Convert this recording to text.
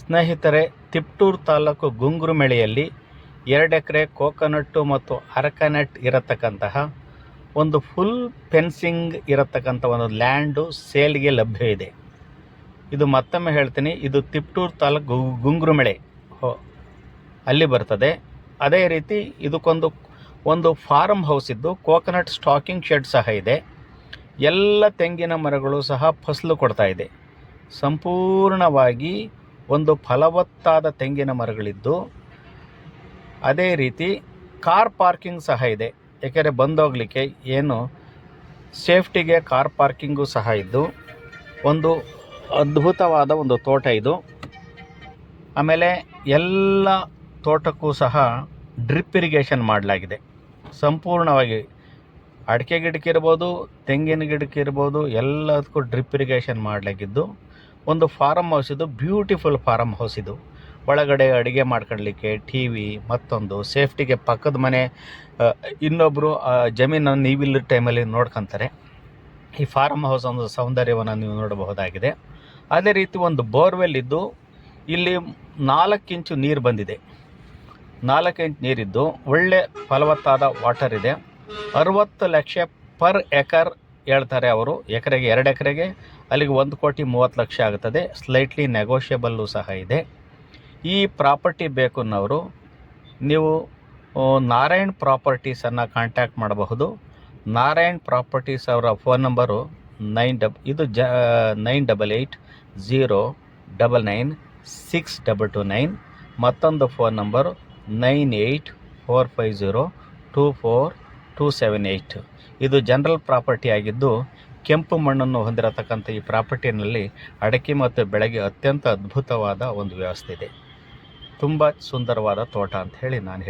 ಸ್ನೇಹಿತರೆ, ತಿಪ್ಟೂರು ತಾಲೂಕು ಗುಂಗ್ರುಮೆಳೆಯಲ್ಲಿ 2 ಎಕರೆ ಕೋಕೋನಟ್ಟು ಮತ್ತು ಅರಕನಟ್ ಇರತಕ್ಕಂತಹ ಒಂದು ಫುಲ್ ಫೆನ್ಸಿಂಗ್ ಇರತಕ್ಕಂಥ ಒಂದು ಲ್ಯಾಂಡು ಸೇಲ್ಗೆ ಲಭ್ಯ ಇದೆ. ಇದು ಮತ್ತೊಮ್ಮೆ ಹೇಳ್ತೀನಿ, ಇದು ತಿಪ್ಟೂರು ತಾಲೂಕು ಗುಂಗ್ರುಮೆಳೆ ಅಲ್ಲಿ ಬರ್ತದೆ. ಅದೇ ರೀತಿ ಇದಕ್ಕೊಂದು ಫಾರ್ಮ್ ಹೌಸ್ ಇದ್ದು ಕೋಕೋನಟ್ ಸ್ಟಾಕಿಂಗ್ ಶೆಡ್ ಸಹ ಇದೆ. ಎಲ್ಲ ತೆಂಗಿನ ಮರಗಳು ಸಹ ಫಸಲು ಕೊಡ್ತಾ ಇದೆ. ಸಂಪೂರ್ಣವಾಗಿ ಒಂದು ಫಲವತ್ತಾದ ತೆಂಗಿನ ಮರಗಳಿದ್ದು, ಅದೇ ರೀತಿ ಕಾರ್ ಪಾರ್ಕಿಂಗ್ ಸಹ ಇದೆ. ಏಕೆಂದರೆ ಬಂದೋಗಲಿಕ್ಕೆ ಏನು ಸೇಫ್ಟಿಗೆ ಕಾರ್ ಪಾರ್ಕಿಂಗು ಸಹ ಇದ್ದು, ಒಂದು ಅದ್ಭುತವಾದ ಒಂದು ತೋಟ ಇದು. ಆಮೇಲೆ ಎಲ್ಲ ತೋಟಕ್ಕೂ ಸಹ ಡ್ರಿಪ್ ಇರಿಗೇಷನ್ ಮಾಡಲಾಗಿದೆ. ಸಂಪೂರ್ಣವಾಗಿ ಅಡಿಕೆ ಗಿಡಕ್ಕೆ ಇರ್ಬೋದು, ತೆಂಗಿನ ಗಿಡಕ್ಕೆ ಇರ್ಬೋದು, ಎಲ್ಲದಕ್ಕೂ ಡ್ರಿಪ್ ಇರಿಗೇಷನ್ ಮಾಡಲಾಗಿದ್ದು ಒಂದು ಫಾರಮ್ ಹೌಸ್ ಇದು. ಬ್ಯೂಟಿಫುಲ್ ಫಾರಮ್ ಹೌಸ್ ಇದು. ಒಳಗಡೆ ಅಡುಗೆ ಮಾಡ್ಕೊಳ್ಳಲಿಕ್ಕೆ ಟಿ.ವಿ, ಮತ್ತೊಂದು ಸೇಫ್ಟಿಗೆ ಪಕ್ಕದ ಮನೆ ಇನ್ನೊಬ್ಬರು ಜಮೀನನ್ನು ನೀವಿಲ್ಲ ಟೈಮಲ್ಲಿ ನೋಡ್ಕೊತಾರೆ. ಈ ಫಾರಮ್ ಹೌಸ್ ಒಂದು ಸೌಂದರ್ಯವನ್ನು ನೀವು ನೋಡಬಹುದಾಗಿದೆ. ಅದೇ ರೀತಿ ಒಂದು ಬೋರ್ವೆಲ್ ಇದ್ದು, ಇಲ್ಲಿ 4 ಇಂಚು ನೀರು ಬಂದಿದೆ. 4 ಇಂಚು ನೀರಿದ್ದು ಒಳ್ಳೆ ಫಲವತ್ತಾದ ವಾಟರ್ ಇದೆ. 60 ಲಕ್ಷ ಪರ್ ಎಕರ್ ಹೇಳ್ತಾರೆ ಅವರು. ಎಕರೆಗೆ 2 ಎಕರೆಗೆ ಅಲ್ಲಿಗೆ 1,30,00,000 ಆಗುತ್ತದೆ. ಸ್ಲೈಟ್ಲಿ ನೆಗೋಷಿಯಬಲ್ಲು ಸಹ ಇದೆ. ಈ ಪ್ರಾಪರ್ಟಿ ಬೇಕು ಅನ್ನೋರು ನೀವು ನಾರಾಯಣ್ ಪ್ರಾಪರ್ಟೀಸನ್ನು ಕಾಂಟ್ಯಾಕ್ಟ್ ಮಾಡಬಹುದು. ನಾರಾಯಣ್ ಪ್ರಾಪರ್ಟೀಸ್ ಅವರ ಫೋನ್ ನಂಬರು 9880999622. ಮತ್ತೊಂದು ಫೋನ್ ನಂಬರು 9845024278. ಇದು ಜನರಲ್ ಪ್ರಾಪರ್ಟಿ ಆಗಿದ್ದು, ಕೆಂಪು ಮಣ್ಣನ್ನು ಹೊಂದಿರತಕ್ಕಂಥ ಈ ಪ್ರಾಪರ್ಟಿನಲ್ಲಿ ಅಡಕೆ ಮತ್ತು ಬೆಳೆಗೆ ಅತ್ಯಂತ ಅದ್ಭುತವಾದ ಒಂದು ವ್ಯವಸ್ಥೆ ಇದೆ. ತುಂಬ ಸುಂದರವಾದ ತೋಟ ಅಂತ ಹೇಳಿ ನಾನು